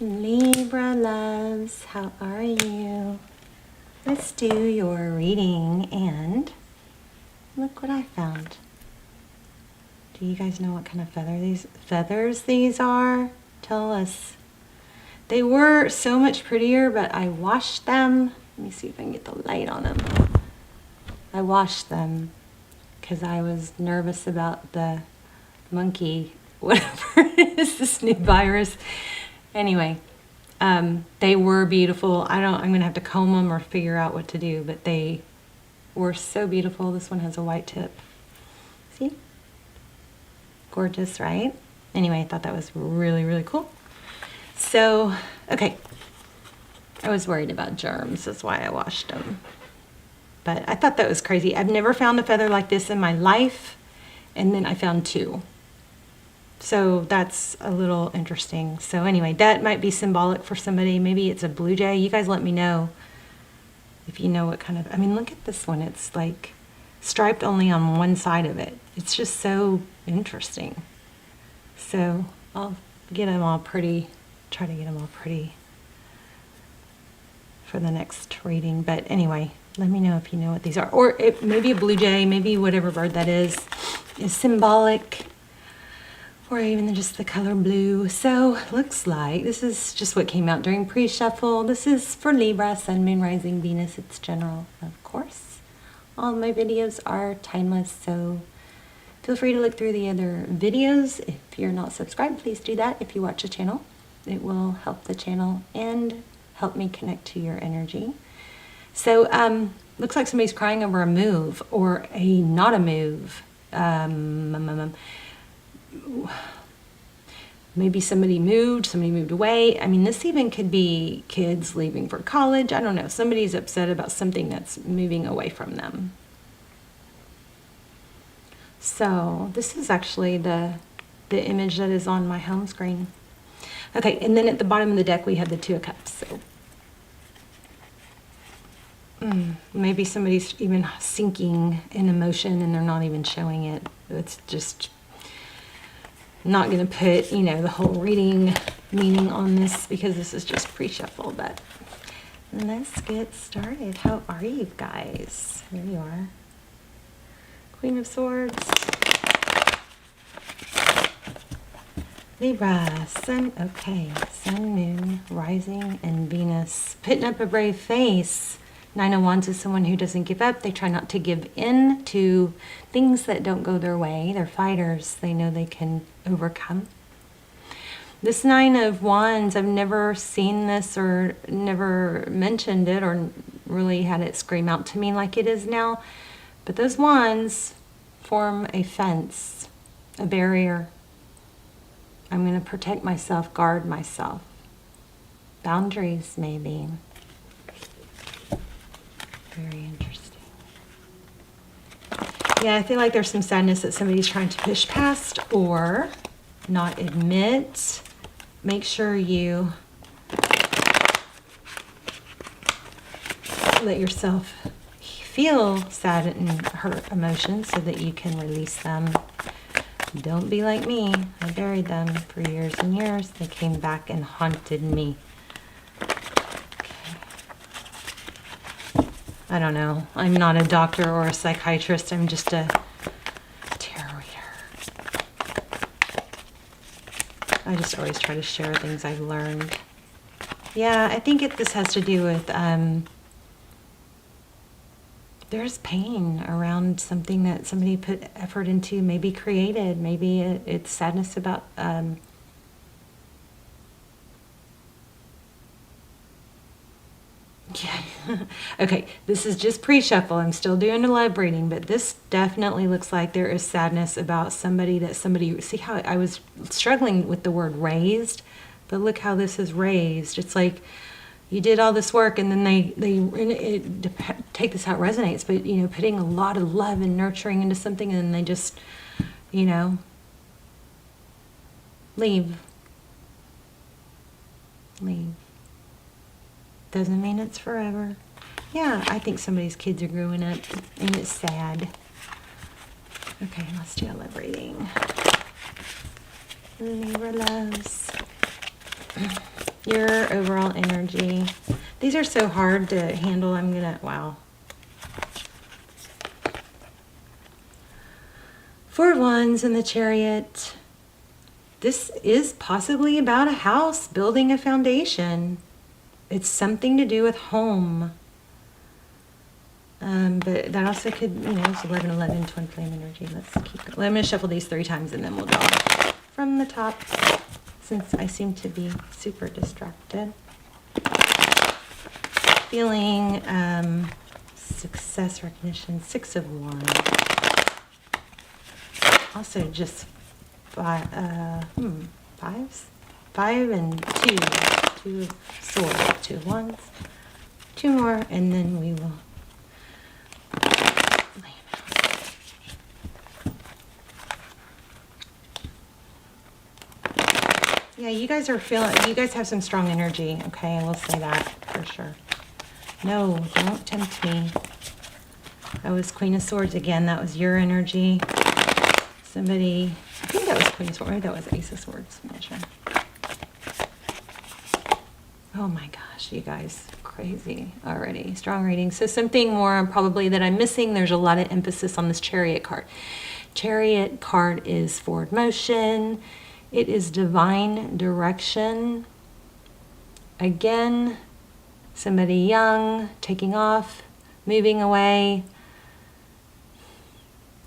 Libra loves, how are you? Let's do your reading, and look what I found. Do you guys know what kind of feathers these are? Tell us. They were so much prettier, but I washed them. Let me see if I can get the light on them. I washed them because I was nervous about the monkey, whatever it is, this new virus. Anyway, they were beautiful. I'm going to have to comb them or figure out what to do, but they were so beautiful. This one has a white tip. See? Gorgeous, right? Anyway, I thought that was really, really cool. So, okay. I was worried about germs. That's why I washed them. But I thought that was crazy. I've never found a feather like this in my life. And then I found two. So that's a little interesting. So anyway, that might be symbolic for somebody. Maybe it's a blue jay. You guys let me know if you know what kind of... I mean, look at this one. It's like striped only on one side of it. It's just so interesting. So I'll get them all pretty, try to get them all pretty for the next reading. But anyway, let me know if you know what these are. Or maybe a blue jay, maybe whatever bird that is symbolic. Or even just the color blue. So looks like this is just what came out during pre-shuffle. This is for Libra, Sun, Moon, Rising, Venus. It's general, of course. All my videos are timeless, so feel free to look through the other videos. If you're not subscribed, please do that if you watch the channel. It will help the channel and help me connect to your energy. So looks like somebody's crying over a move or not a move. Maybe somebody moved away. I mean, this even could be kids leaving for college. I don't know. Somebody's upset about something that's moving away from them. So this is actually the image that is on my home screen. Okay, and then at the bottom of the deck we have the Two of Cups. So maybe somebody's even sinking in emotion and they're not even showing it. It's just... not going to put, the whole reading meaning on this because this is just pre-shuffle, but let's get started. How are you guys? There you are. Queen of Swords. Libra, Sun, okay. Sun, Moon, Rising, and Venus. Putting up a brave face. Nine of Wands is someone who doesn't give up. They try not to give in to things that don't go their way. They're fighters. They know they can overcome. This Nine of Wands, I've never seen this or never mentioned it or really had it scream out to me like it is now. But those wands form a fence, a barrier. I'm going to protect myself, guard myself. Boundaries, maybe. Very interesting. Yeah, I feel like there's some sadness that somebody's trying to push past or not admit. Make sure you let yourself feel sad and hurt emotions so that you can release them. Don't be like me. I buried them for years and years. They came back and haunted me. I don't know. I'm not a doctor or a psychiatrist. I'm just a tarot reader. I just always try to share things I've learned. Yeah, I think this has to do with there's pain around something that somebody put effort into, maybe created. Maybe it's sadness about yeah. Okay, this is just pre-shuffle. I'm still doing a love reading, but this definitely looks like there is sadness about somebody see how I was struggling with the word raised, but look how this is raised. It's like you did all this work and then take this how it resonates, but putting a lot of love and nurturing into something and then they just, leave. Doesn't mean it's forever. Yeah, I think somebody's kids are growing up and it's sad. Okay, let's do a love reading. Libra loves. Your overall energy. These are so hard to handle. I'm gonna, wow. 4 Wands in the Chariot. This is possibly about a house, building a foundation. It's something to do with home. But that also could, it's 11, 11, twin flame energy. Let's keep going. I'm going to shuffle these 3 times and then we'll draw from the top, since I seem to be super distracted. Feeling success, recognition, 6 of Wands. Also just fives? 5 and 2. 2 of swords, 2 of Wands. 2 more, and then we will lay them out. Yeah, you guys are feeling, you guys have some strong energy, okay? I will say that for sure. No, don't tempt me. That was Queen of Swords again. That was your energy. Somebody, I think that was Queen of Swords. Maybe that was Ace of Swords. I'm not sure. Oh my gosh, you guys, crazy already. Strong reading. So something more probably that I'm missing. There's a lot of emphasis on this Chariot card. Chariot card is forward motion. It is divine direction. Again, somebody young, taking off, moving away,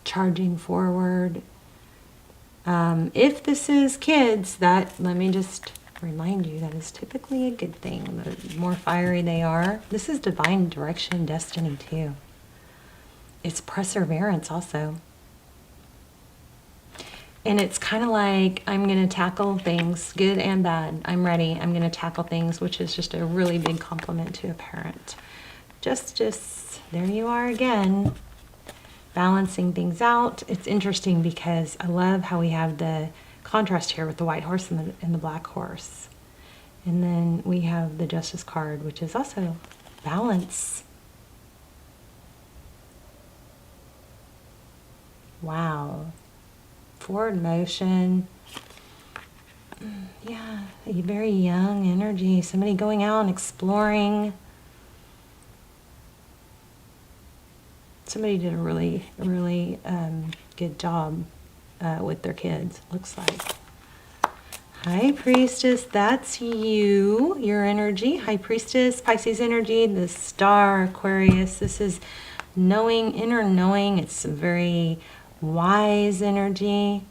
charging forward. If this is kids, let me just remind you, that is typically a good thing. The more fiery they are, this is divine direction, destiny too. It's perseverance also. And it's kind of like, I'm going to tackle things, good and bad. I'm ready. I'm going to tackle things, which is just a really big compliment to a parent. Just, there you are again, balancing things out. It's interesting because I love how we have the contrast here with the white horse and the black horse. And then we have the Justice card, which is also balance. Wow. Forward motion. Yeah, a very young energy. Somebody going out and exploring. Somebody did a really, really good job with their kids, looks like. High Priestess, that's you, your energy. High Priestess, Pisces energy, the Star, Aquarius. This is knowing, inner knowing. It's a very wise energy.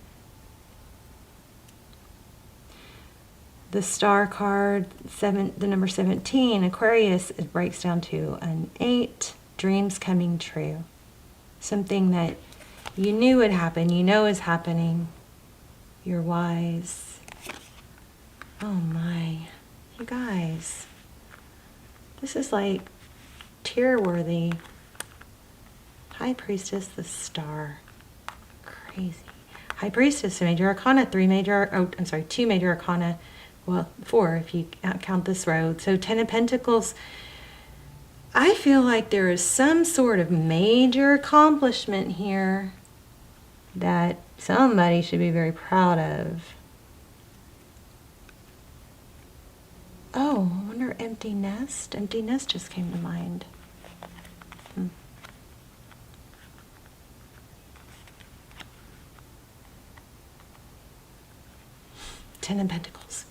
The Star card, the number 17, Aquarius, it breaks down to an 8, dreams coming true. Something that you knew would happen, you know is happening. You're wise. Oh my, you guys. This is like tear-worthy. High Priestess, the Star. Crazy. High Priestess, Major Arcana, 2 Major Arcana. Well, 4 if you count this row. So 10 of Pentacles. I feel like there is some sort of major accomplishment here that somebody should be very proud of. Oh, I wonder, empty nest? Empty nest just came to mind. 10 of Pentacles.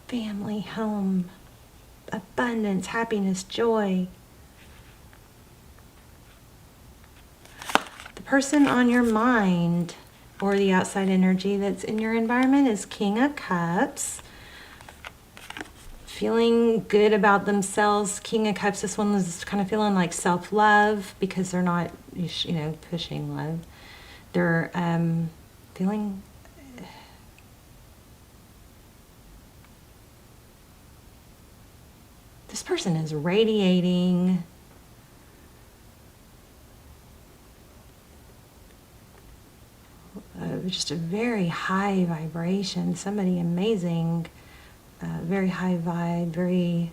Family, home, abundance, happiness, joy. The person on your mind or the outside energy that's in your environment is King of Cups. Feeling good about themselves. King of Cups, this one was kind of feeling like self-love because they're not, pushing love. They're feeling... This person is radiating just a very high vibration. Somebody amazing, very high vibe, very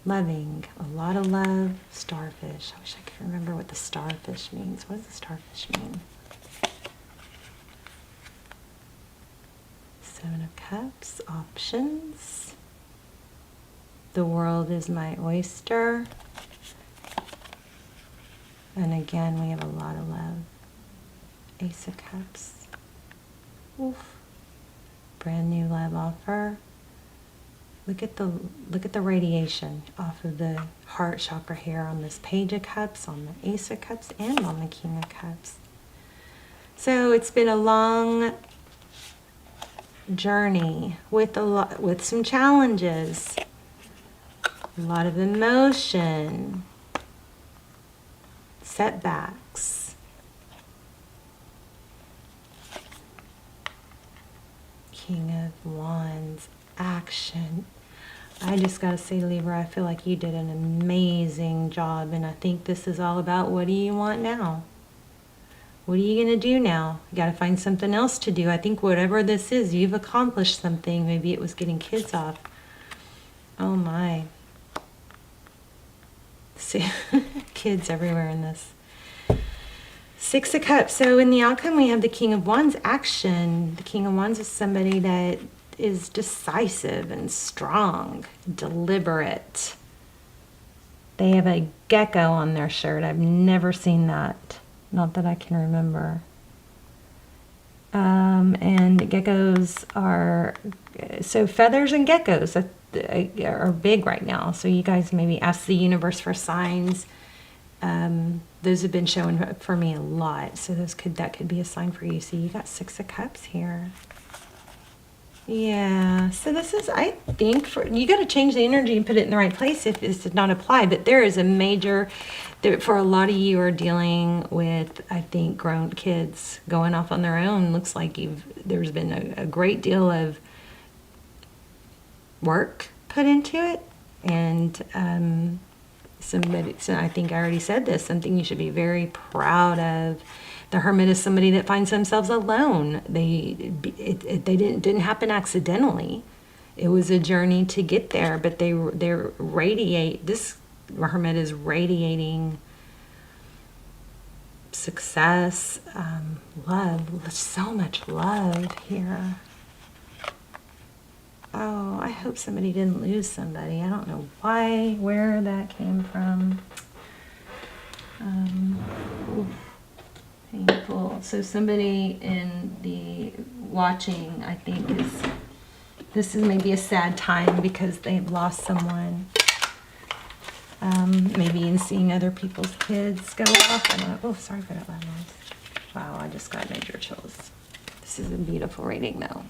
loving. A lot of love. Starfish. I wish I could remember what the starfish means. What does the starfish mean? 7 of Cups. Options. The world is my oyster. And again, we have a lot of love. Ace of Cups. Oof. Brand new love offer. Look at the radiation off of the heart chakra here on this Page of Cups, on the Ace of Cups, and on the King of Cups. So it's been a long journey with some challenges, a lot of emotion, setbacks. King of Wands, action. I just gotta say, Libra, I feel like you did an amazing job, and I think this is all about, what do you want now? What are you gonna do now? You gotta find something else to do. I think whatever this is, you've accomplished something. Maybe it was getting kids off. Oh my. See, kids everywhere in this. Six of Cups. So in the outcome, we have the King of Wands, action. The King of Wands is somebody that is decisive and strong, deliberate. They have a gecko on their shirt. I've never seen that. Not that I can remember. And geckos are, so feathers and geckos are big right now. So you guys maybe ask the universe for signs. Those have been showing for me a lot. So that could be a sign for you. So you got Six of Cups here. Yeah, so this is, I think, you got to change the energy and put it in the right place if this did not apply. But there is a major, for a lot of you are dealing with, I think, grown kids going off on their own. Looks like there's been a great deal of work put into it. And somebody, so I think I already said this, something you should be very proud of. The Hermit is somebody that finds themselves alone. They didn't happen accidentally. It was a journey to get there, but they radiate. This Hermit is radiating success, love, so much love here. Oh, I hope somebody didn't lose somebody. I don't know where that came from. Painful. So somebody in the watching, I think, this is maybe a sad time because they've lost someone. Maybe in seeing other people's kids go off. I don't know. Oh, sorry for that loud noise. Wow, I just got major chills. This is a beautiful reading, though.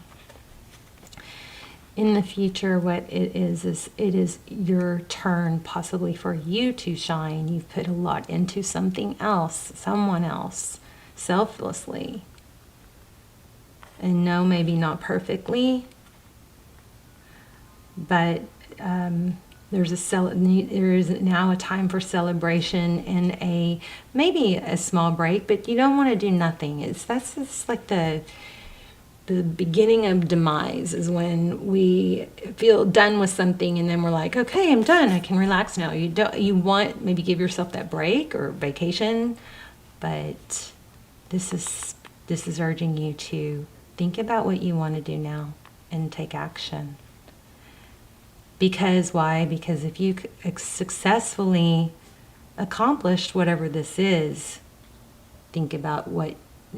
In the future, what it is your turn, possibly for you to shine. You've put a lot into something else, someone else, selflessly. And no, maybe not perfectly, but there is now a time for celebration and maybe a small break, but you don't want to do nothing. That's like the beginning of demise is when we feel done with something and then we're like, okay, I'm done. I can relax now. You want maybe give yourself that break or vacation, but this is urging you to think about what you want to do now and take action. Because why? Because if you successfully accomplished whatever this is, think about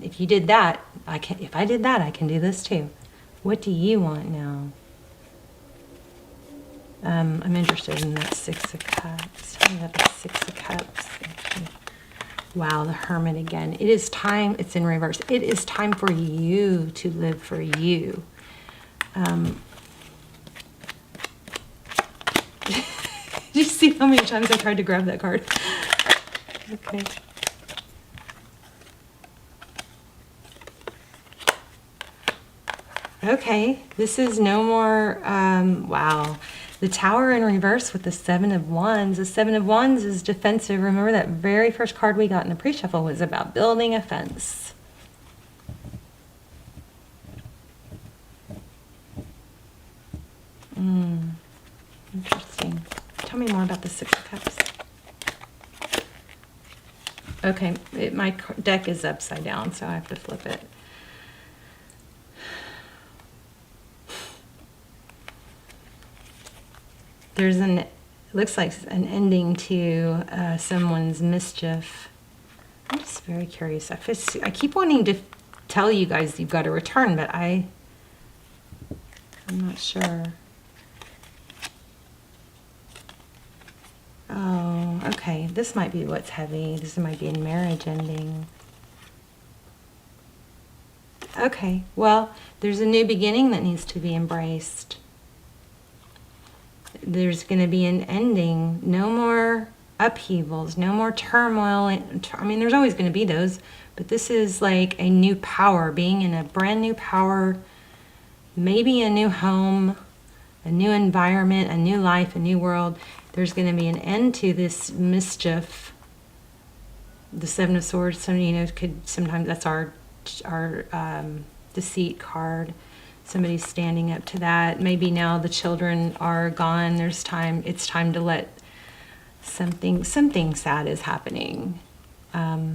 if you did that, if I did that, I can do this too. What do you want now? I'm interested in that Six of Cups. Tell me about the Six of Cups. Wow, the Hermit again. It is time, it's in reverse. It is time for you to live for you. Did you see how many times I tried to grab that card? Okay. Okay, this is no more, wow. The Tower in reverse with the Seven of Wands. The Seven of Wands is defensive. Remember that very first card we got in the pre-shuffle was about building a fence. Interesting. Tell me more about the Six of Cups. Okay, my deck is upside down, so I have to flip it. there's looks like an ending to someone's mischief. I'm just very curious. I keep wanting to tell you guys you've got to return, but I'm not sure. Oh, okay. This might be what's heavy. This might be a marriage ending. Okay, well, there's a new beginning that needs to be embraced. There's going to be an ending. No more upheavals, no more turmoil. I mean, there's always going to be those, but this is like a new power, being in a brand new power, maybe a new home, a new environment, a new life, a new world. There's going to be an end to this mischief. The Seven of Swords, sometimes that's our deceit card. Somebody's standing up to that. Maybe now the children are gone. It's time to let something sad is happening. But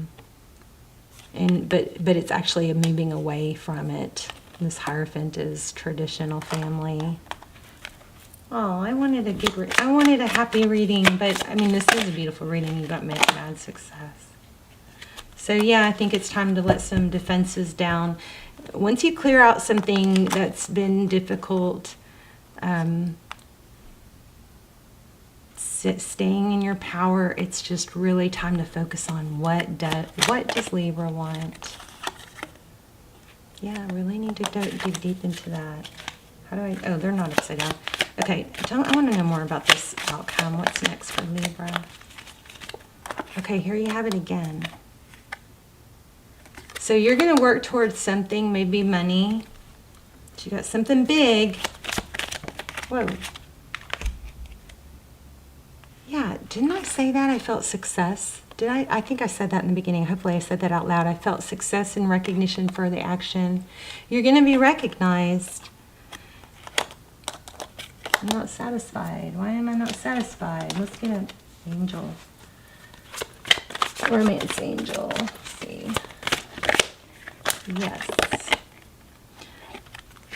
it's actually a moving away from it. This Hierophant is traditional family. Oh, I wanted a happy reading, but I mean, this is a beautiful reading. You got mad success. So yeah, I think it's time to let some defenses down. Once you clear out something that's been difficult, staying in your power, it's just really time to focus on what does Libra want. Yeah, I really need to dig deep into that. Oh, they're not upside down. Okay, I want to know more about this outcome. What's next for Libra? Okay, here you have it again. So you're going to work towards something, maybe money. You got something big. Whoa. Yeah, didn't I say that? I felt success. Did I? I think I said that in the beginning. Hopefully I said that out loud. I felt success and recognition for the action. You're going to be recognized. I'm not satisfied. Why am I not satisfied? Let's get an angel. Romance angel. Let's see. Yes.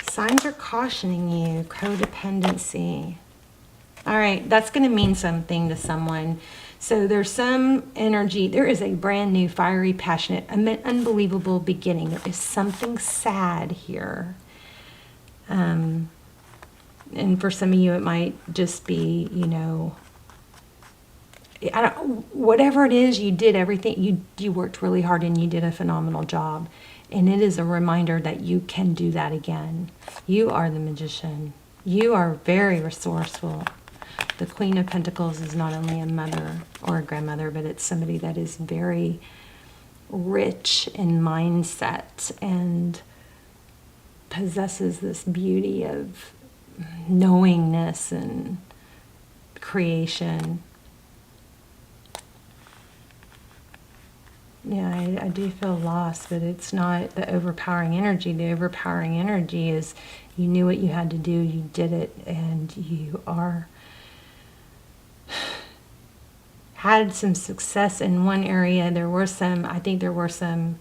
Signs are cautioning you. Codependency. All right, that's going to mean something to someone. So there's some energy. There is a brand new, fiery, passionate, unbelievable beginning. There is something sad here. And for some of you, it might just be, whatever it is, you did everything. You worked really hard and you did a phenomenal job. And it is a reminder that you can do that again. You are the magician. You are very resourceful. The Queen of Pentacles is not only a mother or a grandmother, but it's somebody that is very rich in mindset and possesses this beauty of knowingness and creation. Yeah, I do feel lost, but it's not the overpowering energy. The overpowering energy is you knew what you had to do, you did it, and you had some success in one area. I think there were some,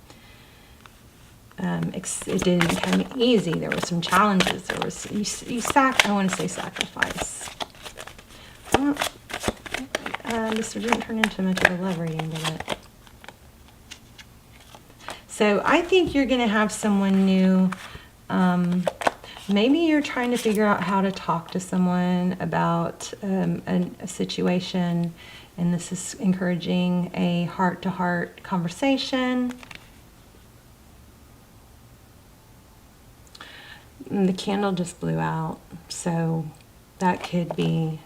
it didn't come easy. There were some challenges. I want to say sacrifice. This didn't turn into much of a love reading, did it? So I think you're going to have someone new. Maybe you're trying to figure out how to talk to someone about a situation, and this is encouraging a heart-to-heart conversation. And the candle just blew out, so that could be...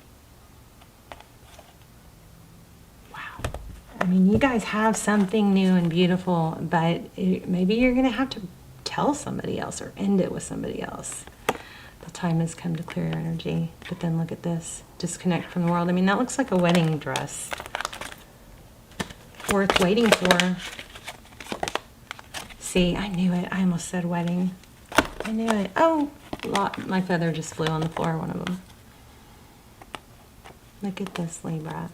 I mean, you guys have something new and beautiful, but maybe you're going to have to tell somebody else or end it with somebody else. The time has come to clear your energy. But then look at this. Disconnect from the world. I mean, that looks like a wedding dress. Worth waiting for. See, I knew it. I almost said wedding. I knew it. Oh, my feather just flew on the floor, one of them. Look at this, Libra.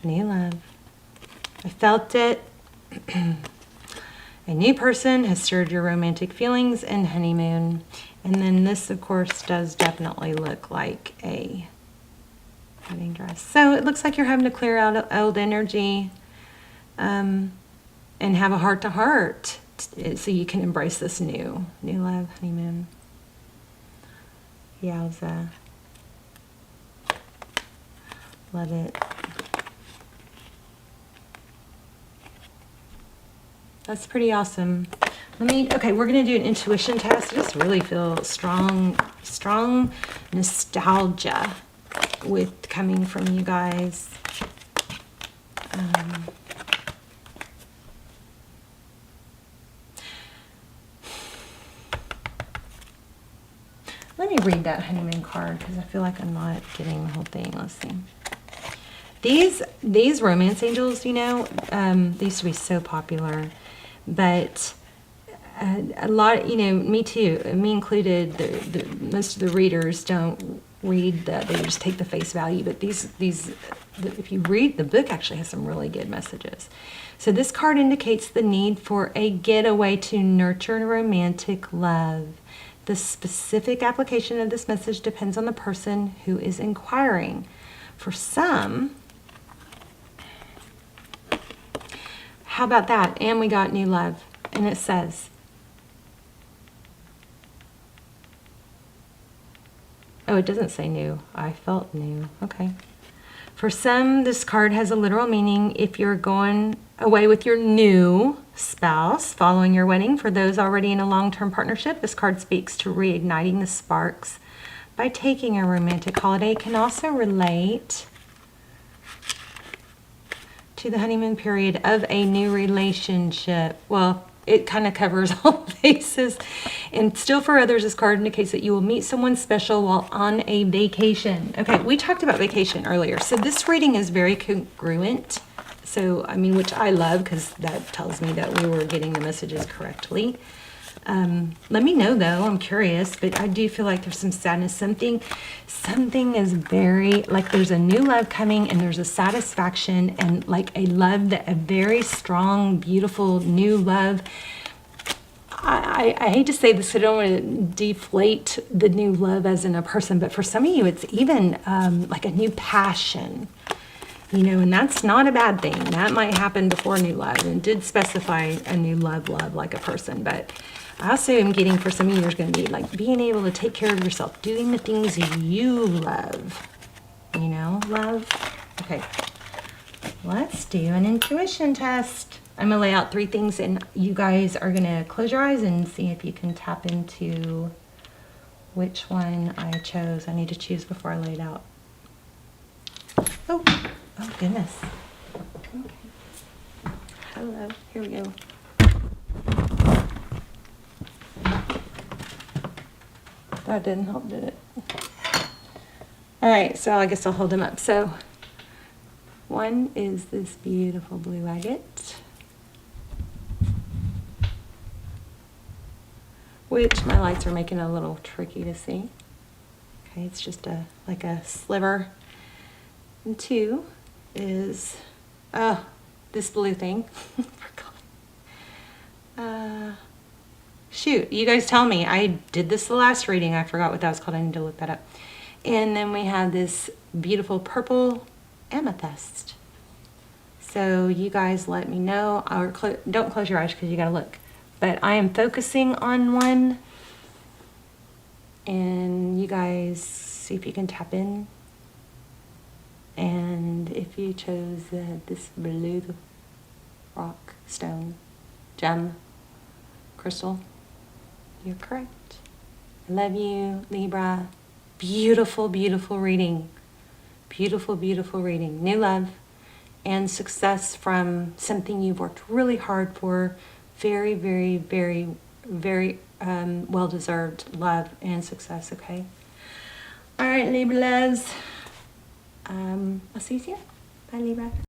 New love. I felt it. A new person has stirred your romantic feelings and honeymoon. And then this, of course, does definitely look like a wedding dress. So it looks like you're having to clear out old energy and have a heart-to-heart so you can embrace this new love, honeymoon. Yowza. Love it. That's pretty awesome. Okay, we're going to do an intuition test. I just really feel strong nostalgia with coming from you guys. Let me read that honeymoon card because I feel like I'm not getting the whole thing. Let's see. These romance angels, you know, they used to be so popular, but a lot, you know, me too, me included, most of the readers don't read that, they just take the face value, but if you read, the book actually has some really good messages. So this card indicates the need for a getaway to nurture romantic love. The specific application of this message depends on the person who is inquiring. For some, how about that? And we got new love. And it says, oh, it doesn't say new. I felt new. Okay. For some, this card has a literal meaning if you're going away with your new spouse following your wedding. For those already in a long-term partnership, this card speaks to reigniting the sparks by taking a romantic holiday. It can also relate to the honeymoon period of a new relationship. Well, it kind of covers all bases. And still for others, this card indicates that you will meet someone special while on a vacation. Okay, we talked about vacation earlier. So this reading is very congruent. So, I mean, which I love because that tells me that we were getting the messages correctly. Let me know though, I'm curious, but I do feel like there's some sadness. Something is very, like there's a new love coming and there's a satisfaction and like a love, a very strong, beautiful new love. I hate to say this, I don't want to deflate the new love as in a person, but for some of you, it's even like a new passion. You know, and that's not a bad thing. That might happen before new love, and it did specify a new love like a person. But I also am getting for some of you, there's going to be like being able to take care of yourself, doing the things you love. You know, love. Okay, let's do an intuition test. I'm going to lay out 3 things, and you guys are going to close your eyes and see if you can tap into which one I chose. I need to choose before I lay it out. Oh goodness. Okay. Hello. Here we go. That didn't help, did it? All right, so I guess I'll hold them up. So one is this beautiful blue agate, which my lights are making a little tricky to see. Okay, it's just like a sliver. And 2 is this blue thing. Shoot, you guys tell me. I did this the last reading. I forgot what that was called. I need to look that up. And then we have this beautiful purple amethyst. So you guys let me know. Or don't close your eyes because you got to look. But I am focusing on one. And you guys see if you can tap in. And if you chose this blue rock, stone, gem, crystal, you're correct. I love you, Libra. Beautiful, beautiful reading. Beautiful, beautiful reading. New love and success from something you've worked really hard for. Very, very, very, very well-deserved love and success, okay? All right, Libras. I'll see you soon. Bye, Libra.